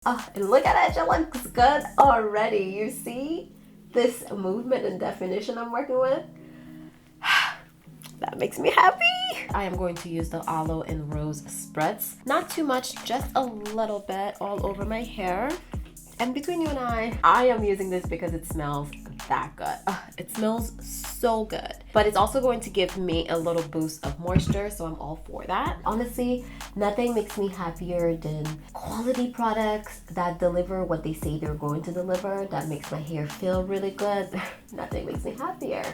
Oh, and look at it, it looks good already. You see this movement and definition I'm working with? That makes me happy. I am going to use the aloe and rose spritz. Not too much, just a little bit all over my hair. And between you and I am using this because it smells that good. It smells so good. But it's also going to give me a little boost of moisture, so I'm all for that. Honestly, nothing makes me happier than quality products that deliver what they say they're going to deliver, that makes my hair feel really good. Nothing makes me happier.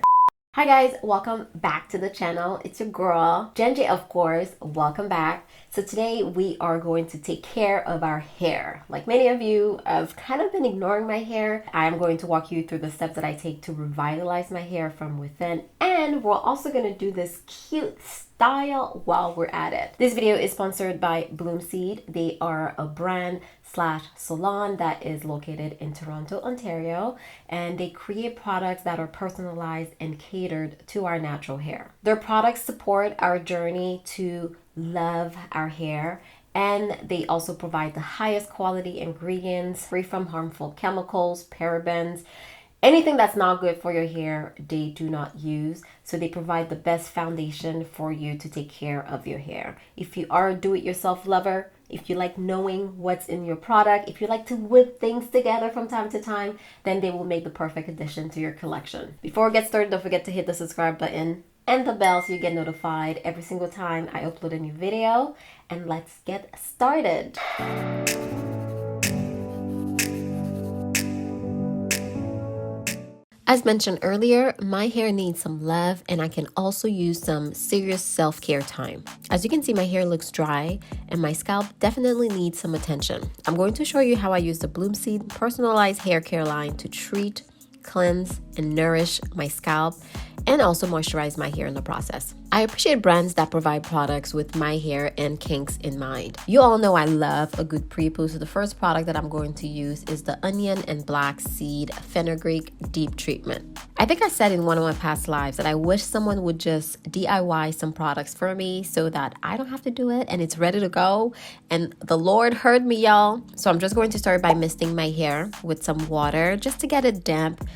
Hi guys, welcome back to the channel. It's your girl, Jenji, of course. Welcome back. So today we are going to take care of our hair. Like many of you have kind of been ignoring my hair. I am going to walk you through the steps that I take to revitalize my hair from within. And we're also going to do this cute style while we're at it. This video is sponsored by Blumseed. They are a brand slash salon that is located in Toronto, Ontario, and they create products that are personalized and catered to our natural hair. Their products support our journey to love our hair, and they also provide the highest quality ingredients free from harmful chemicals, parabens, anything that's not good for your hair. They do not use. So they provide the best foundation for you to take care of your hair. If you are a do-it-yourself lover, if you like knowing what's in your product, if you like to whip things together from time to time, then they will make the perfect addition to your collection. Before we get started, don't forget to hit the subscribe button and the bell so you get notified every single time I upload a new video. And let's get started. As mentioned earlier, my hair needs some love, and I can also use some serious self-care time. As you can see, my hair looks dry and my scalp definitely needs some attention. I'm going to show you how I use the Blumseed personalized hair care line to treat, cleanse, and nourish my scalp, and also moisturize my hair in the process. I appreciate brands that provide products with my hair and kinks in mind. You all know I love a good pre-poo, so the first product that I'm going to use is the onion and black seed fenugreek deep treatment. I think I said in one of my past lives that I wish someone would just DIY some products for me so that I don't have to do it and it's ready to go. And the Lord heard me, y'all. So I'm just going to start by misting my hair with some water just to get it damp,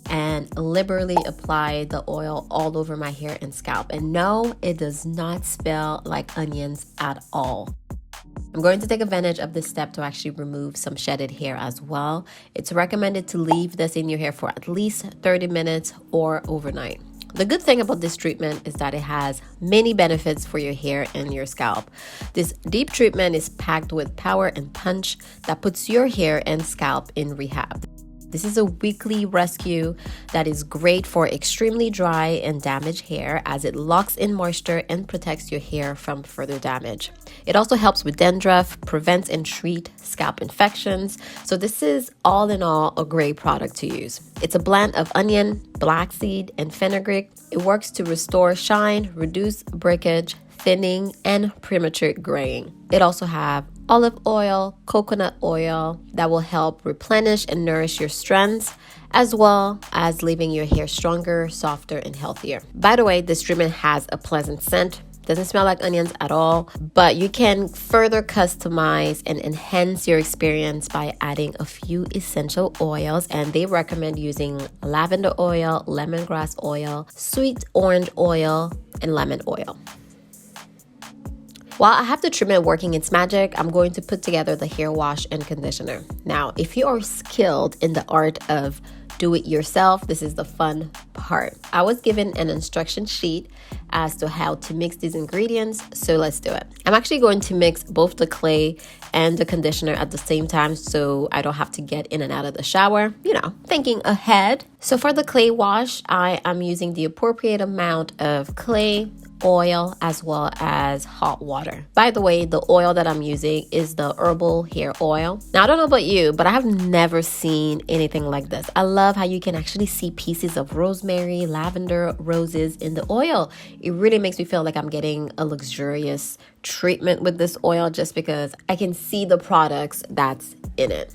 and liberally apply the oil all over my hair and scalp. And no, it does not smell like onions at all. I'm going to take advantage of this step to actually remove some shedded hair as well. It's recommended to leave this in your hair for at least 30 minutes or overnight. The good thing about this treatment is that it has many benefits for your hair and your scalp. This deep treatment is packed with power and punch that puts your hair and scalp in rehab. This is a weekly rescue that is great for extremely dry and damaged hair, as it locks in moisture and protects your hair from further damage. It also helps with dandruff, prevents and treat scalp infections. So this is all in all a great product to use. It's a blend of onion, black seed, and fenugreek. It works to restore shine, reduce breakage, thinning, and premature graying. It also has olive oil, coconut oil that will help replenish and nourish your strands, as well as leaving your hair stronger, softer, and healthier. By the way, this treatment has a pleasant scent. Doesn't smell like onions at all, but you can further customize and enhance your experience by adding a few essential oils, and they recommend using lavender oil, lemongrass oil, sweet orange oil, and lemon oil. While I have the treatment working its magic, I'm going to put together the hair wash and conditioner. Now, if you are skilled in the art of do-it-yourself, this is the fun part. I was given an instruction sheet as to how to mix these ingredients, so let's do it. I'm actually going to mix both the clay and the conditioner at the same time so I don't have to get in and out of the shower, thinking ahead. So for the clay wash, I am using the appropriate amount of clay, oil, as well as hot water. By the way, the oil that I'm using is the herbal hair oil. Now, I don't know about you, but I have never seen anything like this. I love how you can actually see pieces of rosemary, lavender, roses in the oil. It really makes me feel like I'm getting a luxurious treatment with this oil just because I can see the products that's in it.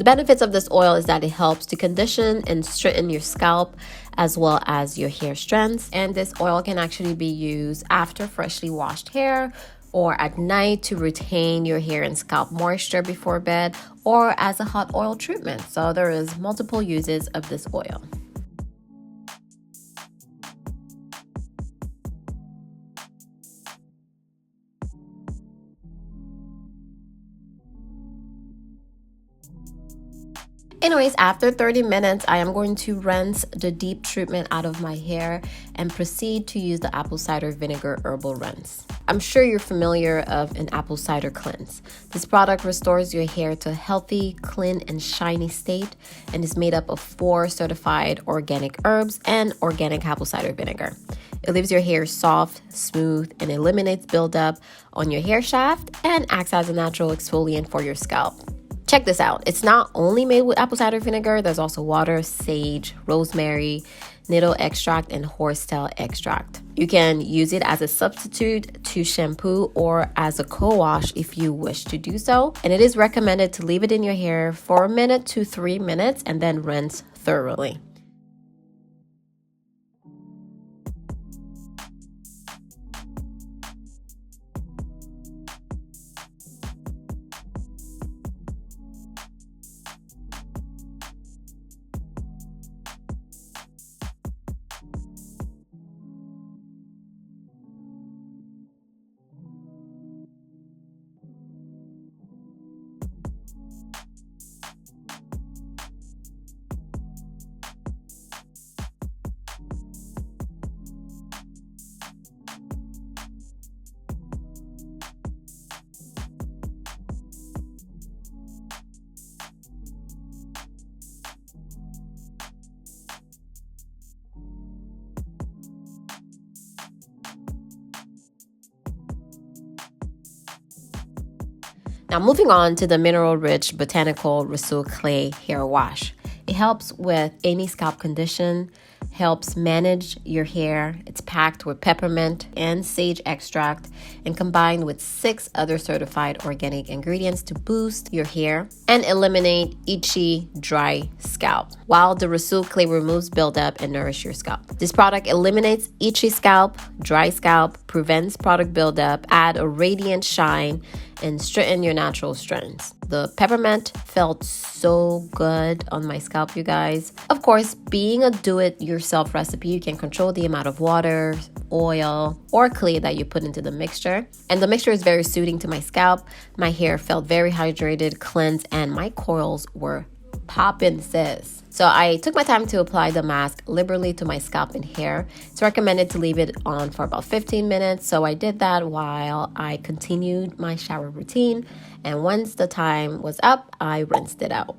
The benefits of this oil is that it helps to condition and straighten your scalp as well as your hair strands. And this oil can actually be used after freshly washed hair or at night to retain your hair and scalp moisture before bed, or as a hot oil treatment. So there is multiple uses of this oil. Anyways, after 30 minutes, I am going to rinse the deep treatment out of my hair and proceed to use the apple cider vinegar herbal rinse. I'm sure you're familiar of an apple cider cleanse. This product restores your hair to a healthy, clean, and shiny state and is made up of 4 certified organic herbs and organic apple cider vinegar. It leaves your hair soft, smooth, and eliminates buildup on your hair shaft and acts as a natural exfoliant for your scalp. Check this out. It's not only made with apple cider vinegar. There's also water, sage, rosemary, nettle extract, and horsetail extract. You can use it as a substitute to shampoo or as a co-wash if you wish to do so. And it is recommended to leave it in your hair for 1 minute to 3 minutes and then rinse thoroughly. Now moving on to the mineral-rich Botanical Rhassoul Clay Hair Wash. It helps with any scalp condition, helps manage your hair. It's packed with peppermint and sage extract and combined with 6 other certified organic ingredients to boost your hair and eliminate itchy, dry scalp, while the Rhassoul Clay removes buildup and nourish your scalp. This product eliminates itchy scalp, dry scalp, prevents product buildup, add a radiant shine, and straighten your natural strands. The peppermint felt so good on my scalp, you guys. Of course, being a do-it-yourself recipe, you can control the amount of water, oil, or clay that you put into the mixture. And the mixture is very soothing to my scalp. My hair felt very hydrated, cleansed, and my coils were popping, sis. So I took my time to apply the mask liberally to my scalp and hair. It's recommended to leave it on for about 15 minutes. So I did that while I continued my shower routine. And once the time was up, I rinsed it out.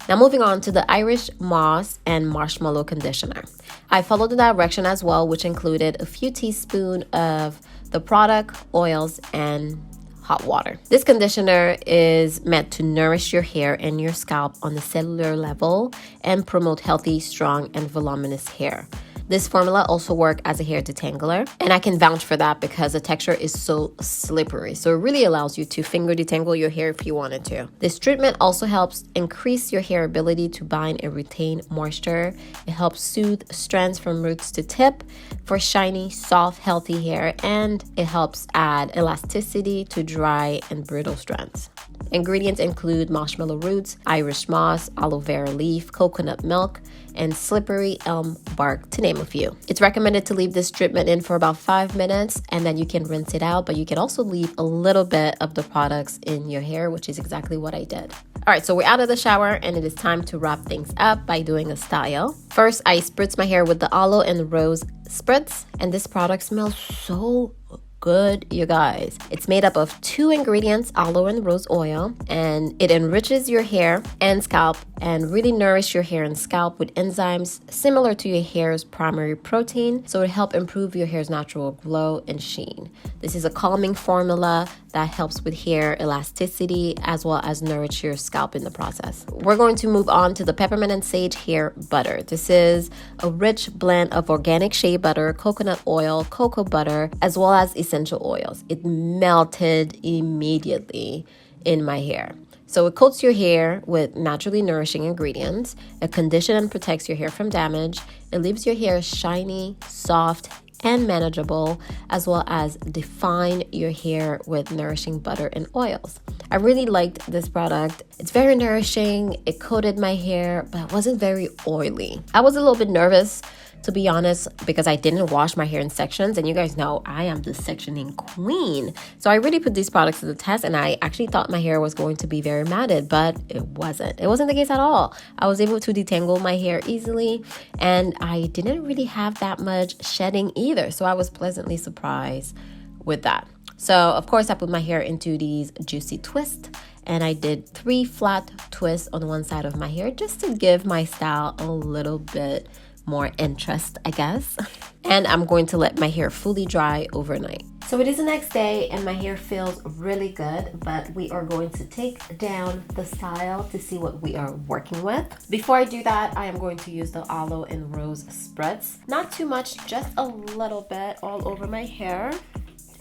Now moving on to the Irish Moss and Marshmallow Conditioner. I followed the direction as well, which included a few teaspoons of the product, oils, and hot water. This conditioner is meant to nourish your hair and your scalp on the cellular level and promote healthy, strong, and voluminous hair. This formula also works as a hair detangler, and I can vouch for that because the texture is so slippery. So it really allows you to finger detangle your hair if you wanted to. This treatment also helps increase your hair ability to bind and retain moisture. It helps soothe strands from roots to tip for shiny, soft, healthy hair, and it helps add elasticity to dry and brittle strands. Ingredients include marshmallow roots, Irish moss, aloe vera leaf, coconut milk, and slippery elm bark, to name a few. It's recommended to leave this treatment in for about 5 minutes, and then you can rinse it out, but you can also leave a little bit of the products in your hair, which is exactly what I did. All right, so we're out of the shower, and it is time to wrap things up by doing a style. First, I spritz my hair with the aloe and rose spritz, and this product smells so good, you guys. It's made up of 2 ingredients, aloe and rose oil, and it enriches your hair and scalp and really nourish your hair and scalp with enzymes similar to your hair's primary protein, so it help improve your hair's natural glow and sheen. This is a calming formula that helps with hair elasticity as well as nourish your scalp in the process. We're going to move on to the peppermint and sage hair butter. This is a rich blend of organic shea butter, coconut oil, cocoa butter, as well as essential oils. It melted immediately in my hair. So it coats your hair with naturally nourishing ingredients. It conditions and protects your hair from damage. It leaves your hair shiny, soft, and manageable, as well as define your hair with nourishing butter and oils. I really liked this product. It's very nourishing. It coated my hair, but it wasn't very oily. I was a little bit nervous, to be honest, because I didn't wash my hair in sections, and you guys know I am the sectioning queen. So I really put these products to the test, and I actually thought my hair was going to be very matted, but it wasn't. It wasn't the case at all. I was able to detangle my hair easily, and I didn't really have that much shedding either. So I was pleasantly surprised with that. So of course I put my hair into these juicy twists, and I did 3 flat twists on one side of my hair just to give my style a little bit more interest, I guess. And I'm going to let my hair fully dry overnight. So it is the next day and my hair feels really good, but we are going to take down the style to see what we are working with. Before I do that, I am going to use the aloe and rose spritz. Not too much, just a little bit all over my hair.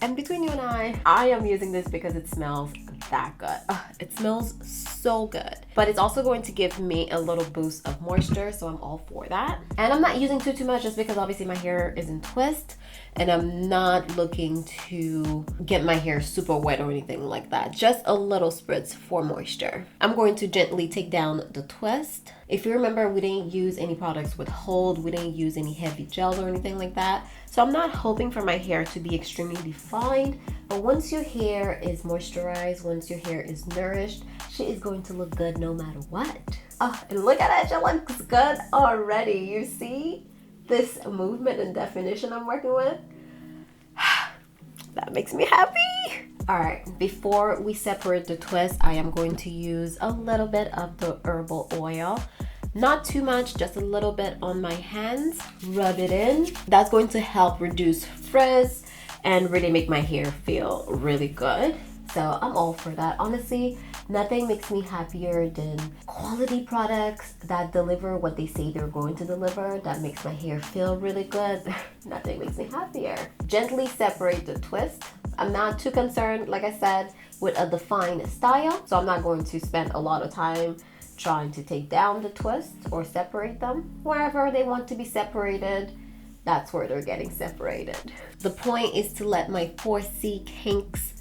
And between you and I am using this because it smells that good. It smells so good. But it's also going to give me a little boost of moisture, so I'm all for that. And I'm not using too much just because obviously my hair is in twist, and I'm not looking to get my hair super wet or anything like that. Just a little spritz for moisture. I'm going to gently take down the twist. If you remember, we didn't use any products with hold. We didn't use any heavy gels or anything like that. So I'm not hoping for my hair to be extremely defined. But once your hair is moisturized, once your hair is nourished, she is going to look good no matter what. Oh, and look at it. She looks good already. You see this movement and definition I'm working with? That makes me happy. All right, before we separate the twist, I am going to use a little bit of the herbal oil. Not too much, just a little bit on my hands. Rub it in. That's going to help reduce frizz and really make my hair feel really good. So I'm all for that. Honestly, nothing makes me happier than quality products that deliver what they say they're going to deliver. That makes my hair feel really good. Nothing makes me happier. Gently separate the twist. I'm not too concerned, like I said, with a defined style. So I'm not going to spend a lot of time trying to take down the twist or separate them. Wherever they want to be separated, that's where they're getting separated. The point is to let my 4C kinks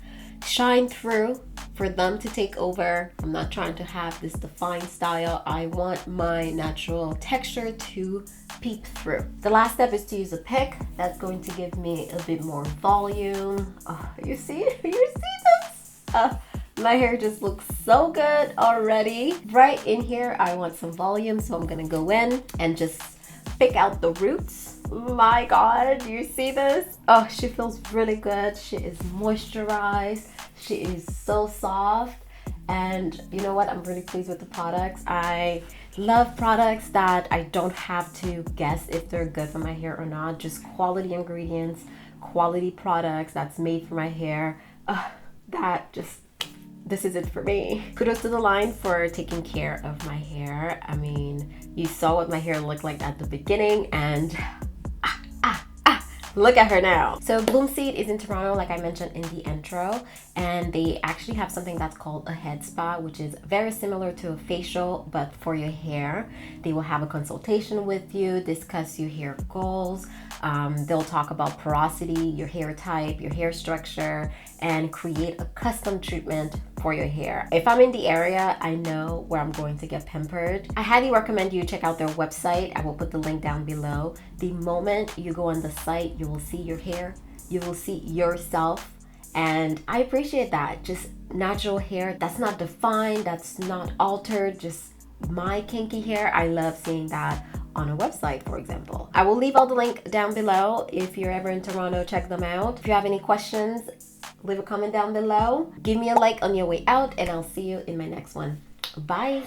shine through, for them to take over. I'm not trying to have this defined style. I want my natural texture to peep through. The last step is to use a pick. That's going to give me a bit more volume. Oh, you see? You see this? My hair just looks so good already. Right in here, I want some volume, so I'm gonna go in and just pick out the roots. My God, you see this? Oh, she feels really good. She is moisturized. She is so soft. And you know what? I'm really pleased with the products. I love products that I don't have to guess if they're good for my hair or not. Just quality ingredients, quality products that's made for my hair. This is it for me. Kudos to the line for taking care of my hair. I mean, you saw what my hair looked like at the beginning, and look at her now. So Blumseed is in Toronto, like I mentioned in the intro, and they actually have something that's called a head spa, which is very similar to a facial, but for your hair. They will have a consultation with you, discuss your hair goals. They'll talk about porosity, your hair type, your hair structure, and create a custom treatment for your hair. If I'm in the area, I know where I'm going to get pampered. I highly recommend you check out their website. I will put the link down below. The moment you go on the site, you will see your hair, you will see yourself, and I appreciate that. Just natural hair that's not defined, that's not altered, just my kinky hair. I love seeing that on a website, for example. I will leave all the link down below. If you're ever in Toronto, check them out. If you have any questions, leave a comment down below. Give me a like on your way out, and I'll see you in my next one. Bye.